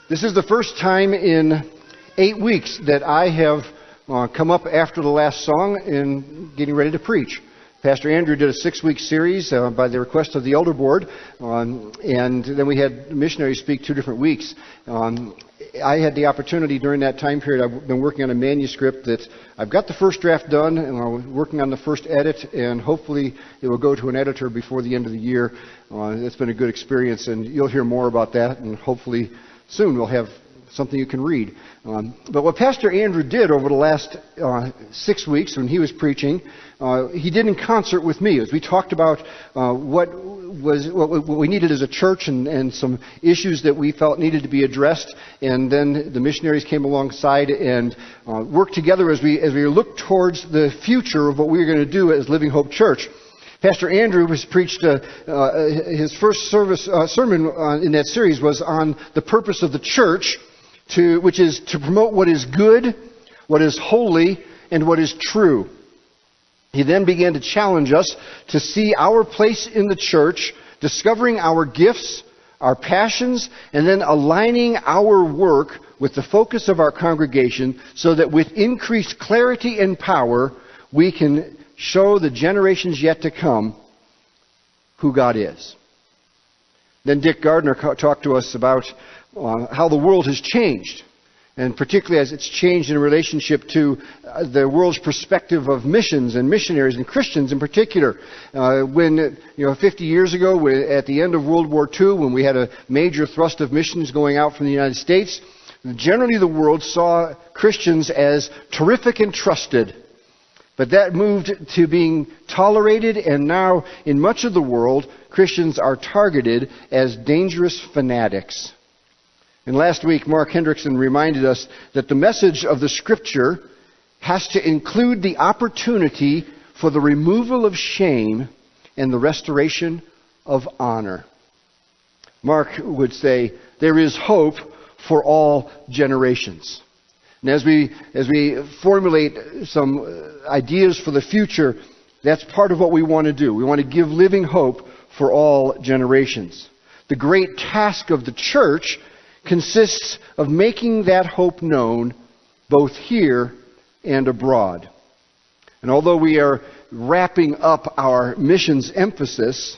This is the first time in 8 weeks that I have come up after the last song and getting ready to preach. Pastor Andrew did a 6-week series by the request of the elder board, and then we had missionaries speak 2 different weeks. I had the opportunity during that time period. I've been working on a manuscript that I've got the first draft done, and I'm working on the first edit, and hopefully it will go to an editor before the end of the year. It's been a good experience, and you'll hear more about that, and hopefully soon we'll have something you can read. But what Pastor Andrew did over the last 6 weeks when he was preaching, he did in concert with me as we talked about what we needed as a church and some issues that we felt needed to be addressed. And then the missionaries came alongside and worked together as we looked towards the future of what we were going to do as Living Hope Church. Pastor Andrew has preached his first sermon in that series was on the purpose of the church, which is to promote what is good, what is holy, and what is true. He then began to challenge us to see our place in the church, discovering our gifts, our passions, and then aligning our work with the focus of our congregation so that with increased clarity and power, we can show the generations yet to come who God is. Then Dick Gardner talked to us about how the world has changed, and particularly as it's changed in relationship to the world's perspective of missions and missionaries and Christians in particular. When 50 years ago, at the end of World War II, when we had a major thrust of missions going out from the United States, generally the world saw Christians as terrific and trusted. But that moved to being tolerated, and now in much of the world, Christians are targeted as dangerous fanatics. And last week, Mark Hendrickson reminded us that the message of the Scripture has to include the opportunity for the removal of shame and the restoration of honor. Mark would say, there is hope for all generations. And as we formulate some ideas for the future, that's part of what we want to do. We want to give living hope for all generations. The great task of the church consists of making that hope known both here and abroad. And although we are wrapping up our missions emphasis,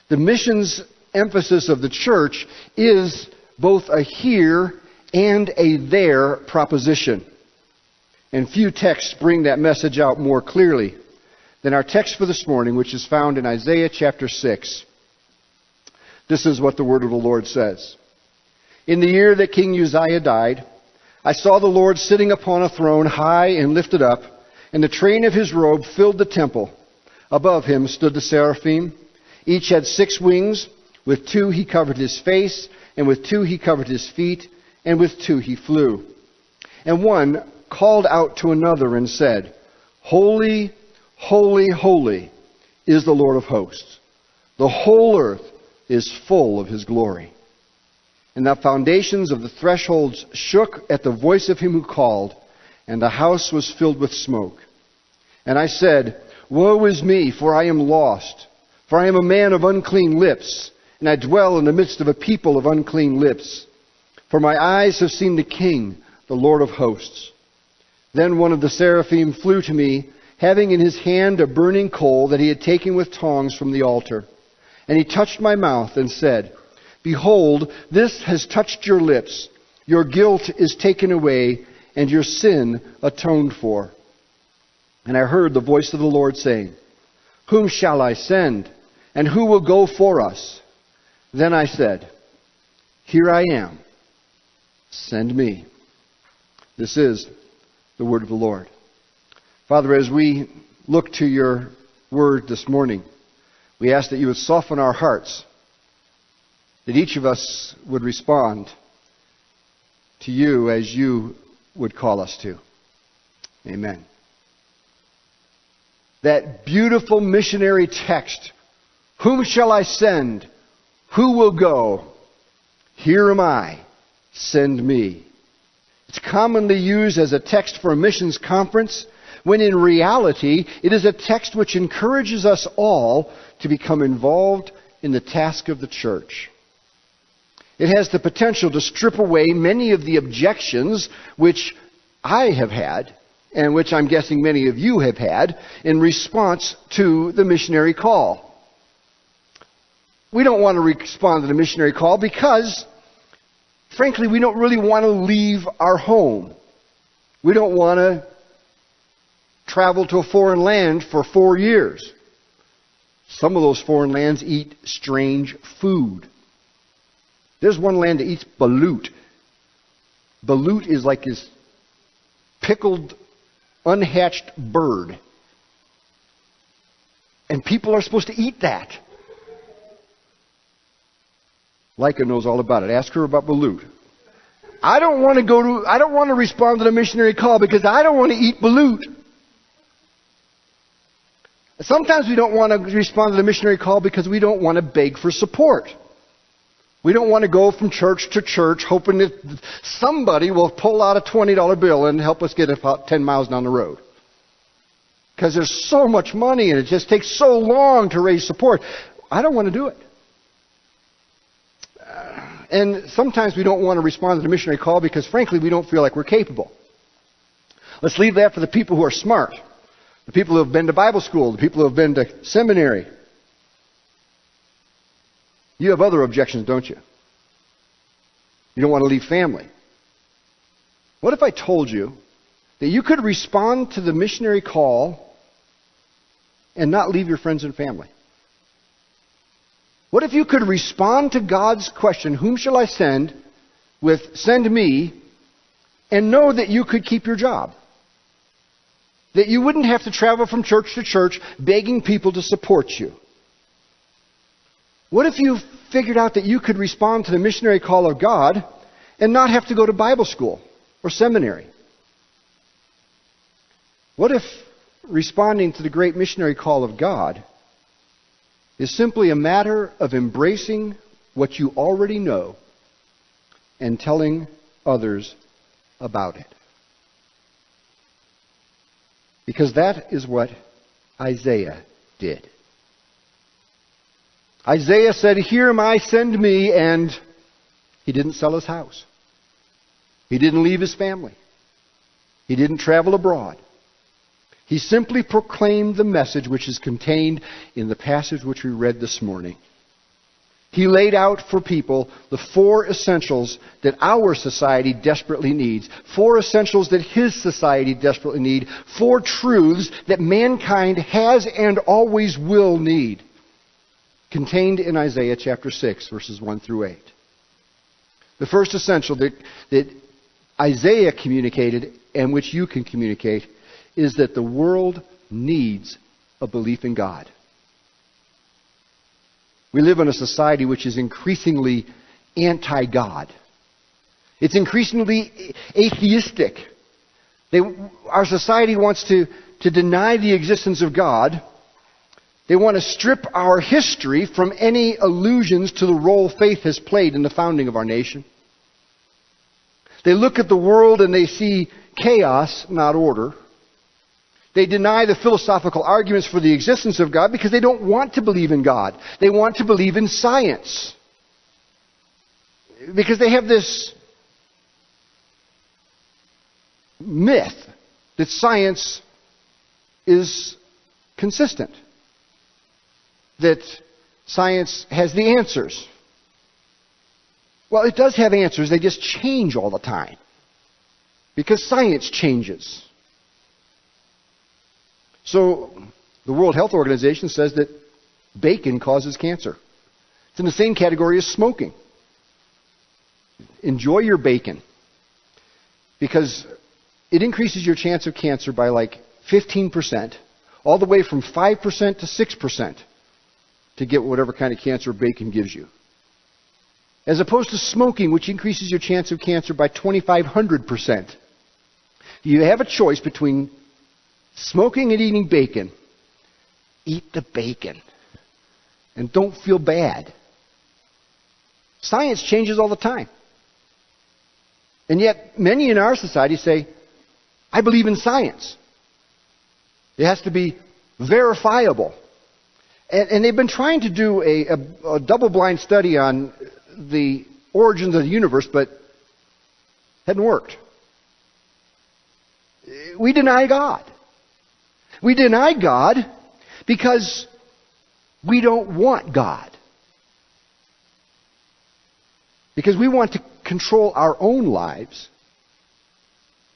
the missions emphasis of the church is both a here and a there proposition. And few texts bring that message out more clearly than our text for this morning, which is found in Isaiah chapter 6. This is what the word of the Lord says. In the year that King Uzziah died, I saw the Lord sitting upon a throne high and lifted up, and the train of his robe filled the temple. Above him stood the seraphim. Each had 6 wings. With 2 he covered his face, and with 2 he covered his feet, and with 2 he flew. And one called out to another and said, Holy, holy, holy is the Lord of hosts. The whole earth is full of his glory. And the foundations of the thresholds shook at the voice of him who called, and the house was filled with smoke. And I said, Woe is me, for I am lost, for I am a man of unclean lips, and I dwell in the midst of a people of unclean lips. For my eyes have seen the King, the Lord of hosts. Then one of the seraphim flew to me, having in his hand a burning coal that he had taken with tongs from the altar. And he touched my mouth and said, Behold, this has touched your lips. Your guilt is taken away, and your sin atoned for. And I heard the voice of the Lord saying, Whom shall I send? And who will go for us? Then I said, Here I am. Send me. This is the word of the Lord. Father, as we look to your word this morning, we ask that you would soften our hearts, that each of us would respond to you as you would call us to. Amen. That beautiful missionary text, Whom shall I send? Who will go? Here am I. Send me. It's commonly used as a text for a missions conference, when in reality it is a text which encourages us all to become involved in the task of the church. It has the potential to strip away many of the objections which I have had, and which I'm guessing many of you have had, in response to the missionary call. We don't want to respond to the missionary call because, frankly, we don't really want to leave our home. We don't want to travel to a foreign land for 4 years. Some of those foreign lands eat strange food. There's one land that eats balut. Balut is like this pickled, unhatched bird. And people are supposed to eat that. Leica knows all about it. Ask her about balut. I don't want to respond to the missionary call because I don't want to eat balut. Sometimes we don't want to respond to the missionary call because we don't want to beg for support. We don't want to go from church to church hoping that somebody will pull out a $20 bill and help us get about 10 miles down the road. Because there's so much money and it just takes so long to raise support. I don't want to do it. And sometimes we don't want to respond to the missionary call because, frankly, we don't feel like we're capable. Let's leave that for the people who are smart. The people who have been to Bible school, the people who have been to seminary. You have other objections, don't you? You don't want to leave family. What if I told you that you could respond to the missionary call and not leave your friends and family? What if you could respond to God's question, whom shall I send, with send me, and know that you could keep your job? That you wouldn't have to travel from church to church begging people to support you. What if you figured out that you could respond to the missionary call of God and not have to go to Bible school or seminary? What if responding to the great missionary call of God is simply a matter of embracing what you already know and telling others about it? Because that is what Isaiah did. Isaiah said, "Here am I, send me," and he didn't sell his house. He didn't leave his family. He didn't travel abroad. He simply proclaimed the message which is contained in the passage which we read this morning. He laid out for people the 4 essentials that our society desperately needs. 4 essentials that his society desperately needs. 4 truths that mankind has and always will need. Contained in Isaiah chapter 6, verses 1 through 8. The first essential that Isaiah communicated, and which you can communicate, is that the world needs a belief in God. We live in a society which is increasingly anti-God. It's increasingly atheistic. Our society wants to deny the existence of God. They want to strip our history from any allusions to the role faith has played in the founding of our nation. They look at the world and they see chaos, not order. They deny the philosophical arguments for the existence of God because they don't want to believe in God. They want to believe in science. Because they have this myth that science is consistent. That science has the answers. Well, it does have answers. They just change all the time. Because science changes. So, the World Health Organization says that bacon causes cancer. It's in the same category as smoking. Enjoy your bacon. Because it increases your chance of cancer by like 15%, all the way from 5% to 6% to get whatever kind of cancer bacon gives you. As opposed to smoking, which increases your chance of cancer by 2,500%. You have a choice between smoking and eating bacon. Eat the bacon. And don't feel bad. Science changes all the time. And yet, many in our society say, I believe in science. It has to be verifiable. And they've been trying to do a double-blind study on the origins of the universe, but hadn't worked. We deny God. We deny God because we don't want God. Because we want to control our own lives.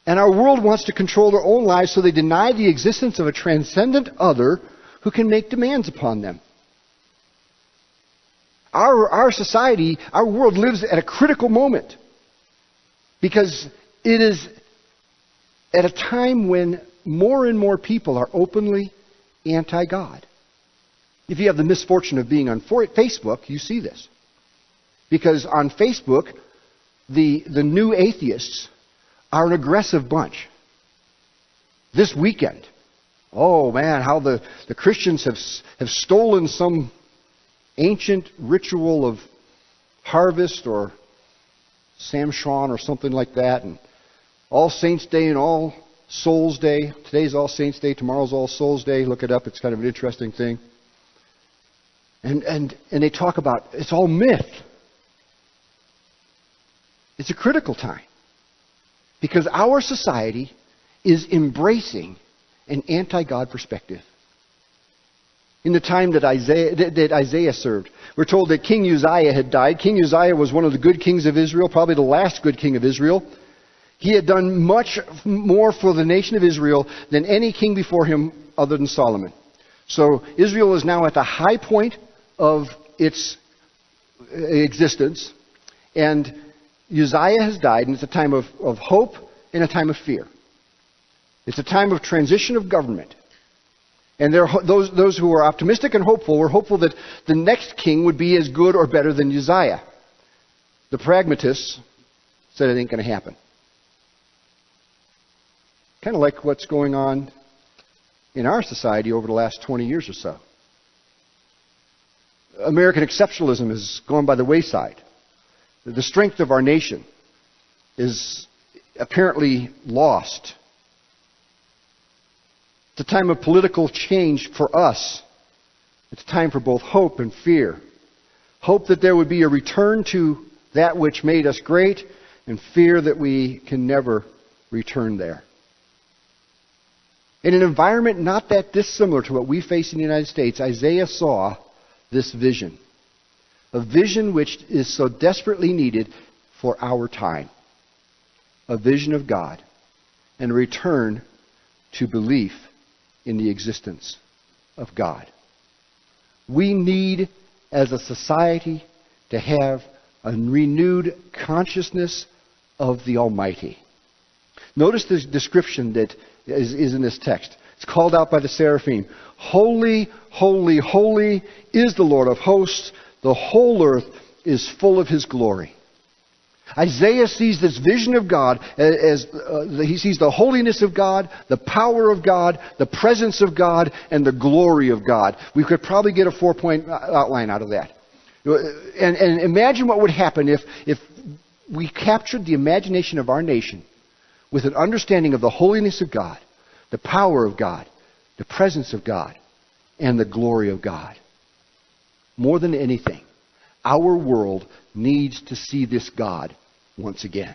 And our world wants to control their own lives, so they deny the existence of a transcendent other who can make demands upon them. Our society, our world lives at a critical moment. Because it is at a time when more and more people are openly anti-God. If you have the misfortune of being on Facebook, you see this. Because on Facebook, the new atheists are an aggressive bunch. This weekend, oh man, how the Christians have stolen some ancient ritual of harvest or Samhain or something like that, and All Saints Day and All Souls Day. Today's All Saints Day, tomorrow's All Souls Day. Look it up, it's kind of an interesting thing. And they talk about it's all myth. It's a critical time. Because our society is embracing an anti-God perspective. In the time that Isaiah served, we're told that King Uzziah had died. King Uzziah was one of the good kings of Israel, probably the last good king of Israel. He had done much more for the nation of Israel than any king before him other than Solomon. So Israel is now at the high point of its existence. And Uzziah has died, and it's a time of hope and a time of fear. It's a time of transition of government. And there are those who are optimistic and hopeful were hopeful that the next king would be as good or better than Uzziah. The pragmatists said it ain't going to happen. Kind of like what's going on in our society over the last 20 years or so. American exceptionalism has gone by the wayside. The strength of our nation is apparently lost. It's a time of political change for us. It's a time for both hope and fear. Hope that there would be a return to that which made us great, and fear that we can never return there. In an environment not that dissimilar to what we face in the United States, Isaiah saw this vision. A vision which is so desperately needed for our time. A vision of God and a return to belief in the existence of God. We need, as a society, to have a renewed consciousness of the Almighty. Notice the description that is in this text. It's called out by the seraphim. Holy, holy, holy is the Lord of hosts. The whole earth is full of His glory. Isaiah sees this vision of God as he sees the holiness of God, the power of God, the presence of God, and the glory of God. We could probably get a 4-point outline out of that. And imagine what would happen if we captured the imagination of our nation with an understanding of the holiness of God, the power of God, the presence of God, and the glory of God. More than anything, our world needs to see this God once again.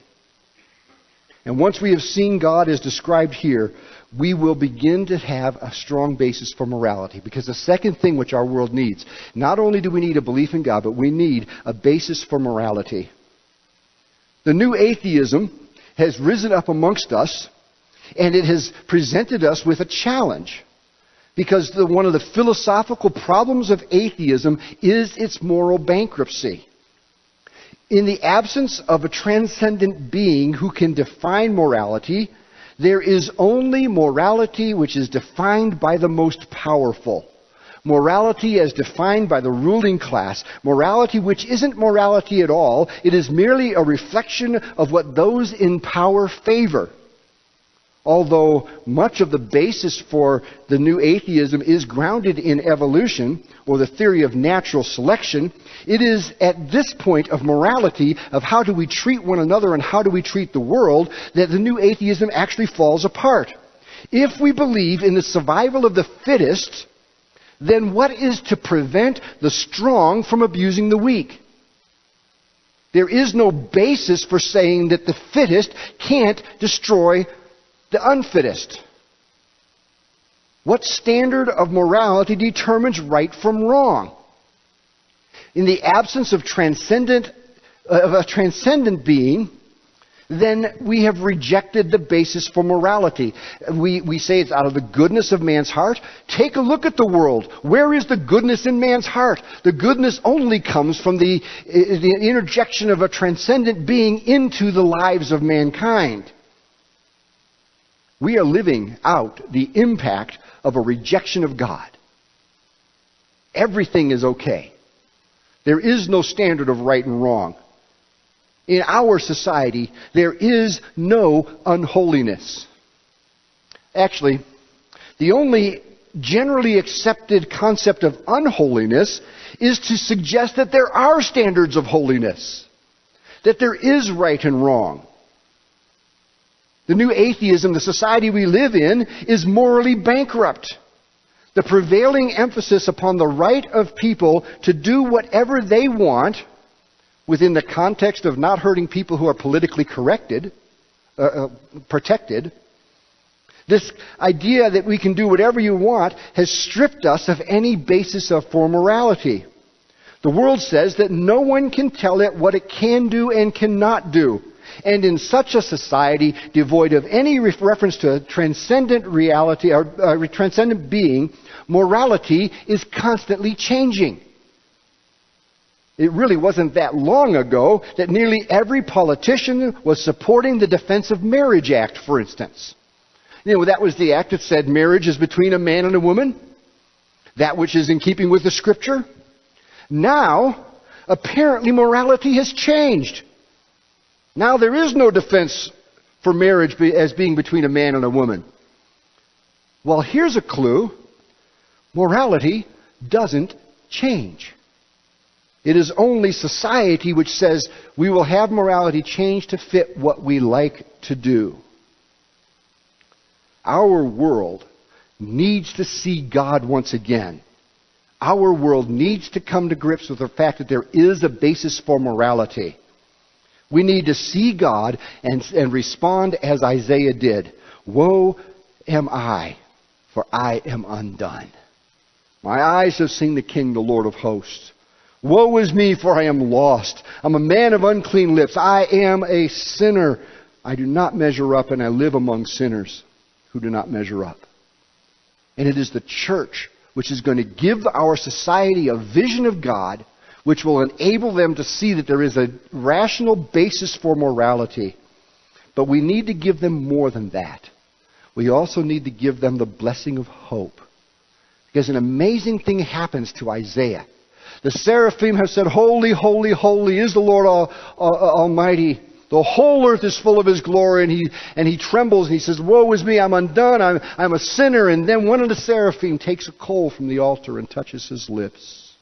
And once we have seen God as described here, we will begin to have a strong basis for morality. Because the second thing which our world needs, not only do we need a belief in God, but we need a basis for morality. The new atheism has risen up amongst us, and it has presented us with a challenge. Because one of the philosophical problems of atheism is its moral bankruptcy. In the absence of a transcendent being who can define morality, there is only morality which is defined by the most powerful. Morality as defined by the ruling class. Morality which isn't morality at all. It is merely a reflection of what those in power favor. Although much of the basis for the new atheism is grounded in evolution, or the theory of natural selection, it is at this point of morality, of how do we treat one another and how do we treat the world, that the new atheism actually falls apart. If we believe in the survival of the fittest, then what is to prevent the strong from abusing the weak? There is no basis for saying that the fittest can't destroy the unfittest. What standard of morality determines right from wrong? In the absence of a transcendent being, then we have rejected the basis for morality. We say it's out of the goodness of man's heart. Take a look at the world. Where is the goodness in man's heart? The goodness only comes from the interjection of a transcendent being into the lives of mankind. We are living out the impact of a rejection of God. Everything is okay. There is no standard of right and wrong. In our society, there is no unholiness. Actually, the only generally accepted concept of unholiness is to suggest that there are standards of holiness, that there is right and wrong. The new atheism, the society we live in, is morally bankrupt. The prevailing emphasis upon the right of people to do whatever they want within the context of not hurting people who are politically protected. This idea that we can do whatever you want has stripped us of any basis for morality. The world says that no one can tell it what it can do and cannot do. And in such a society, devoid of any reference to a transcendent reality or transcendent being, morality is constantly changing. It really wasn't that long ago that nearly every politician was supporting the Defense of Marriage Act, for instance. You know, that was the act that said marriage is between a man and a woman, that which is in keeping with the Scripture. Now, apparently morality has changed. Now there is no defense for marriage as being between a man and a woman. Well, here's a clue. Morality doesn't change. It is only society which says we will have morality change to fit what we like to do. Our world needs to see God once again. Our world needs to come to grips with the fact that there is a basis for morality. We need to see God and respond as Isaiah did. Woe am I, for I am undone. My eyes have seen the King, the Lord of hosts. Woe is me, for I am lost. I'm a man of unclean lips. I am a sinner. I do not measure up, and I live among sinners who do not measure up. And it is the church which is going to give our society a vision of God, which will enable them to see that there is a rational basis for morality. But we need to give them more than that. We also need to give them the blessing of hope. Because an amazing thing happens to Isaiah. The seraphim have said, Holy, holy, holy is the Lord Almighty. The whole earth is full of His glory. And he trembles and he says, Woe is me, I'm undone, I'm a sinner. And then one of the seraphim takes a coal from the altar and touches his lips.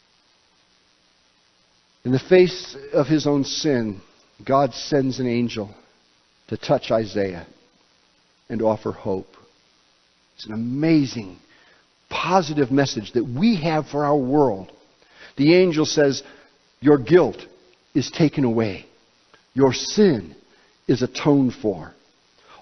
In the face of his own sin, God sends an angel to touch Isaiah and offer hope. It's an amazing, positive message that we have for our world. The angel says, your guilt is taken away. Your sin is atoned for.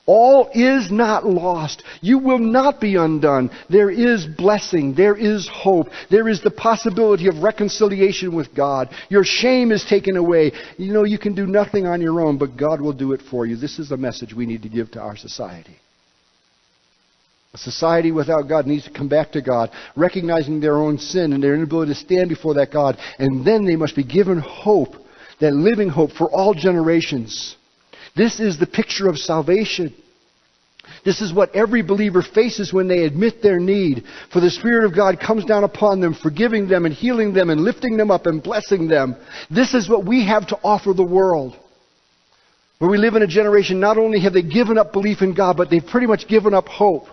All is not lost. You will not be undone. There is blessing. There is hope. There is the possibility of reconciliation with God. Your shame is taken away. You know, you can do nothing on your own, but God will do it for you. This is a message we need to give to our society. A society without God needs to come back to God, recognizing their own sin and their inability to stand before that God. And then they must be given hope, that living hope for all generations. This is the picture of salvation. This is what every believer faces when they admit their need. For the Spirit of God comes down upon them, forgiving them and healing them and lifting them up and blessing them. This is what we have to offer the world. Where we live in a generation, not only have they given up belief in God, but they've pretty much given up hope.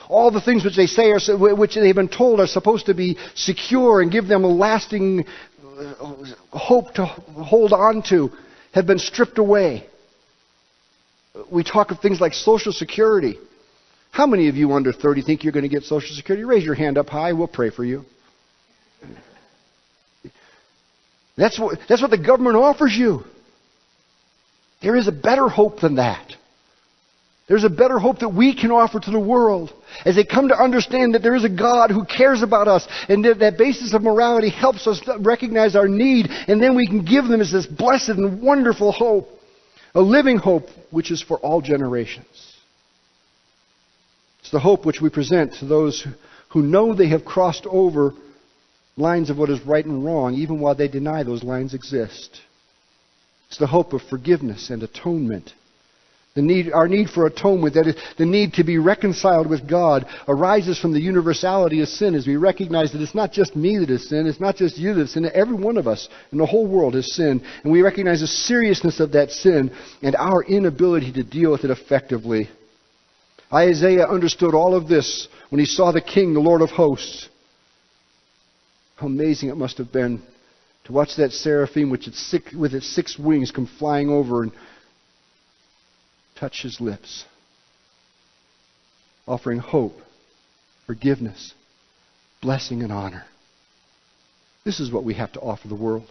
All the things which they say, which they've been told are supposed to be secure and give them a lasting hope to hold on to, have been stripped away. We talk of things like Social Security. How many of you under 30 think you're going to get Social Security? Raise your hand up high. We'll pray for you. That's what the government offers you. There is a better hope than that. There's a better hope that we can offer to the world as they come to understand that there is a God who cares about us, and that basis of morality helps us recognize our need, and then we can give them as this blessed and wonderful hope, a living hope which is for all generations. It's the hope which we present to those who know they have crossed over lines of what is right and wrong, even while they deny those lines exist. It's the hope of forgiveness and atonement. Our need for atonement, that is, the need to be reconciled with God, arises from the universality of sin, as we recognize that it's not just me that has sinned, it's not just you that has sinned, every one of us in the whole world has sinned. And we recognize the seriousness of that sin and our inability to deal with it effectively. Isaiah understood all of this when he saw the King, the Lord of hosts. How amazing it must have been to watch that seraphim with its 6 wings come flying over and touch his lips, offering hope, forgiveness, blessing, and honor. This is what we have to offer the world.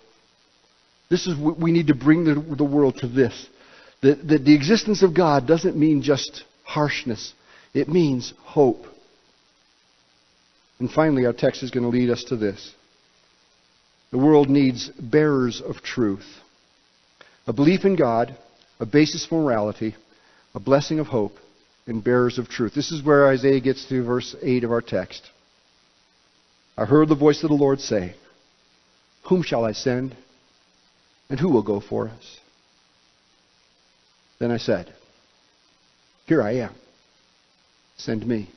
This is what we need to bring the world to this. That the existence of God doesn't mean just harshness. It means hope. And finally, our text is going to lead us to this. The world needs bearers of truth. A belief in God, a basis for morality, a blessing of hope, and bearers of truth. This is where Isaiah gets to verse 8 of our text. I heard the voice of the Lord say, whom shall I send? And who will go for us? Then I said, here I am. Send me.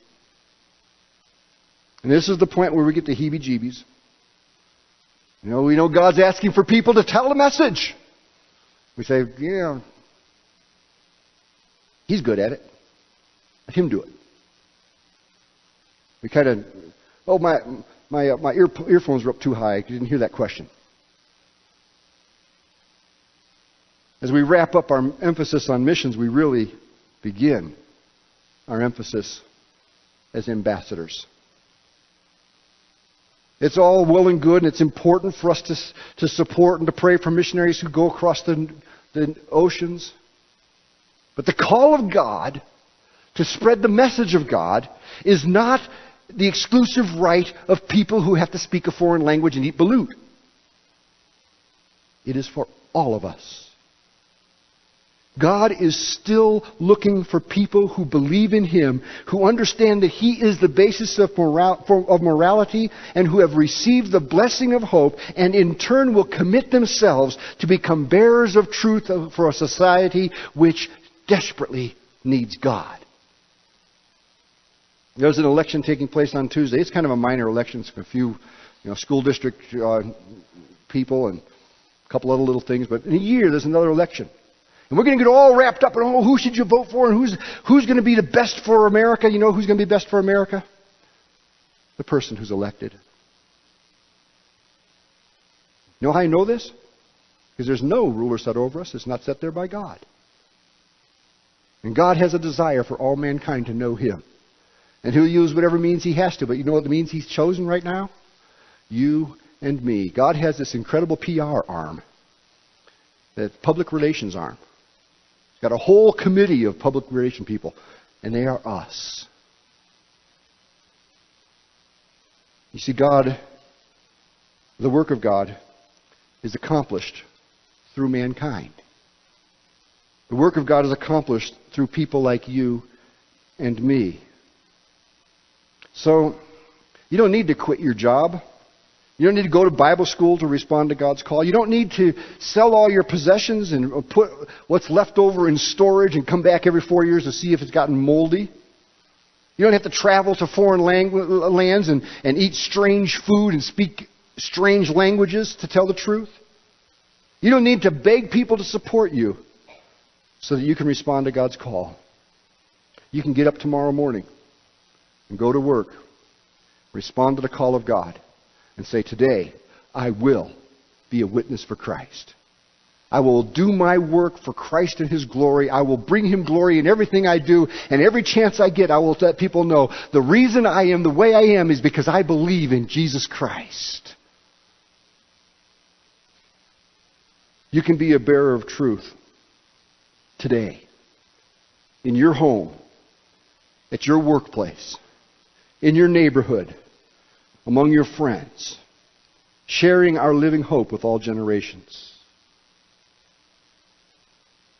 And this is the point where we get the heebie-jeebies. We know God's asking for people to tell the message. We say, yeah, He's good at it. Let Him do it. We kind of, my earphones were up too high. I didn't hear that question. As we wrap up our emphasis on missions, we really begin our emphasis as ambassadors. It's all well and good, and it's important for us to support and to pray for missionaries who go across the oceans. But the call of God to spread the message of God is not the exclusive right of people who have to speak a foreign language and eat balut. It is for all of us. God is still looking for people who believe in Him, who understand that He is the basis of morality, and who have received the blessing of hope, and in turn will commit themselves to become bearers of truth for a society which desperately needs God. There's an election taking place on Tuesday. It's kind of a minor election. It's a few school district people and a couple other little things. But in a year, there's another election. And we're going to get all wrapped up in, who should you vote for, and who's going to be the best for America? You know who's going to be best for America? The person who's elected. You know how I know this? Because there's no ruler set over us that's not set there by God. And God has a desire for all mankind to know Him. And He'll use whatever means He has to. But you know what the means He's chosen right now? You and me. God has this incredible PR arm. The public relations arm. Got a whole committee of public relation people, and they are us. You see, God, the work of God, is accomplished through mankind. The work of God is accomplished through people like you and me. So, you don't need to quit your job. You don't need to go to Bible school to respond to God's call. You don't need to sell all your possessions and put what's left over in storage and come back every 4 years to see if it's gotten moldy. You don't have to travel to foreign lands and eat strange food and speak strange languages to tell the truth. You don't need to beg people to support you so that you can respond to God's call. You can get up tomorrow morning and go to work, respond to the call of God, and say, today, I will be a witness for Christ. I will do my work for Christ and His glory. I will bring Him glory in everything I do. And every chance I get, I will let people know the reason I am the way I am is because I believe in Jesus Christ. You can be a bearer of truth. today, in your home, at your workplace, in your neighborhood, among your friends, sharing our living hope with all generations.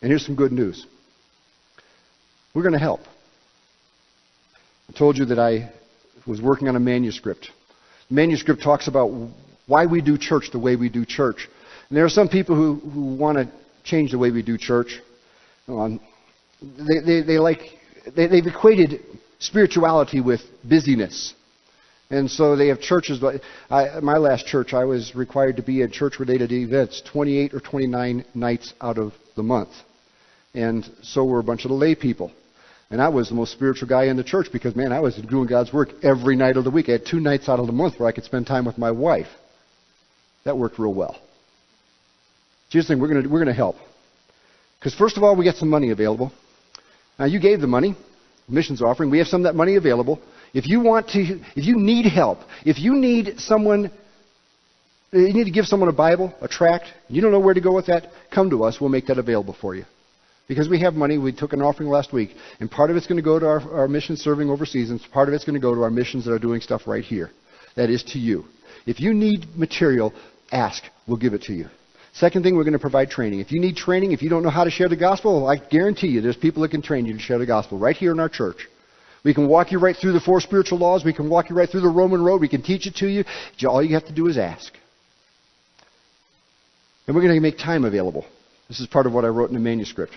And here's some good news. We're going to help. I told you that I was working on a manuscript. The manuscript talks about why we do church the way we do church. And there are some people who want to change the way we do church. They've equated spirituality with busyness. And so they have churches. My last church, I was required to be at church-related events 28 or 29 nights out of the month. And so were a bunch of the lay people. And I was the most spiritual guy in the church because, man, I was doing God's work every night of the week. I had 2 nights out of the month where I could spend time with my wife. That worked real well. Here's the thing, we're going to help. Because first of all, we get some money available. Now, you gave the money, missions offering. We have some of that money available. If you need help, if you need someone, you need to give someone a Bible, a tract, you don't know where to go with that, come to us. We'll make that available for you. Because we have money, we took an offering last week, and part of it's going to go to our missions serving overseas, and part of it's going to go to our missions that are doing stuff right here. That is to you. If you need material, ask. We'll give it to you. Second thing, we're going to provide training. If you need training, if you don't know how to share the gospel, I guarantee you there's people that can train you to share the gospel right here in our church. We can walk you right through the 4 spiritual laws. We can walk you right through the Roman road. We can teach it to you. All you have to do is ask. And we're going to make time available. This is part of what I wrote in the manuscript.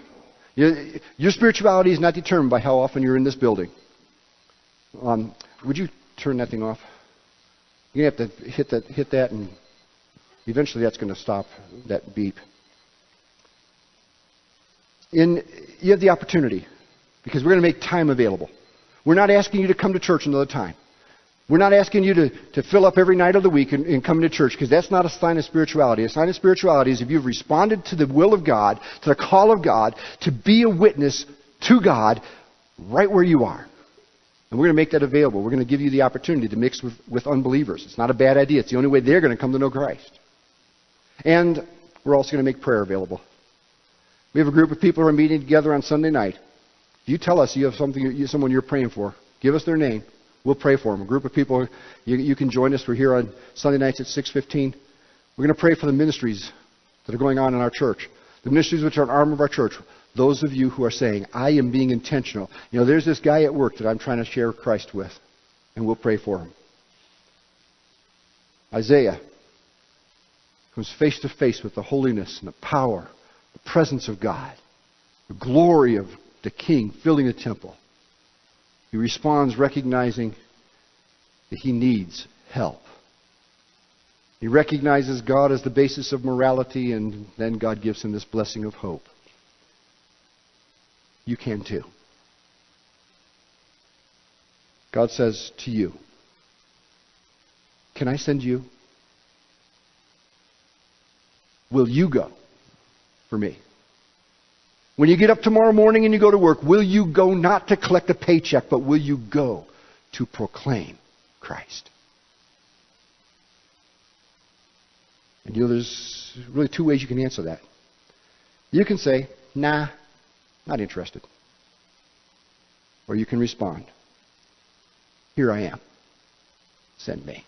Your spirituality is not determined by how often you're in this building. Would you turn that thing off? You're going to have to hit that, and eventually that's going to stop that beep. You have the opportunity, because we're going to make time available. We're not asking you to come to church another time. We're not asking you to fill up every night of the week and come to church, because that's not a sign of spirituality. A sign of spirituality is if you've responded to the will of God, to the call of God, to be a witness to God right where you are. And we're going to make that available. We're going to give you the opportunity to mix with unbelievers. It's not a bad idea. It's the only way they're going to come to know Christ. And we're also going to make prayer available. We have a group of people who are meeting together on Sunday night. If you tell us you have someone you're praying for, give us their name. We'll pray for them. A group of people, you can join us. We're here on Sunday nights at 6:15. We're going to pray for the ministries that are going on in our church. The ministries which are an arm of our church. Those of you who are saying, I am being intentional. There's this guy at work that I'm trying to share Christ with. And we'll pray for him. Isaiah comes face to face with the holiness and the power, the presence of God, the glory of the King filling the temple. He responds recognizing that he needs help. He recognizes God as the basis of morality, and then God gives him this blessing of hope. You can too. God says to you, can I send you? Will you go for me? When you get up tomorrow morning and you go to work, will you go not to collect a paycheck, but will you go to proclaim Christ? And there's really 2 ways you can answer that. You can say, nah, not interested. Or you can respond, here I am. Send me.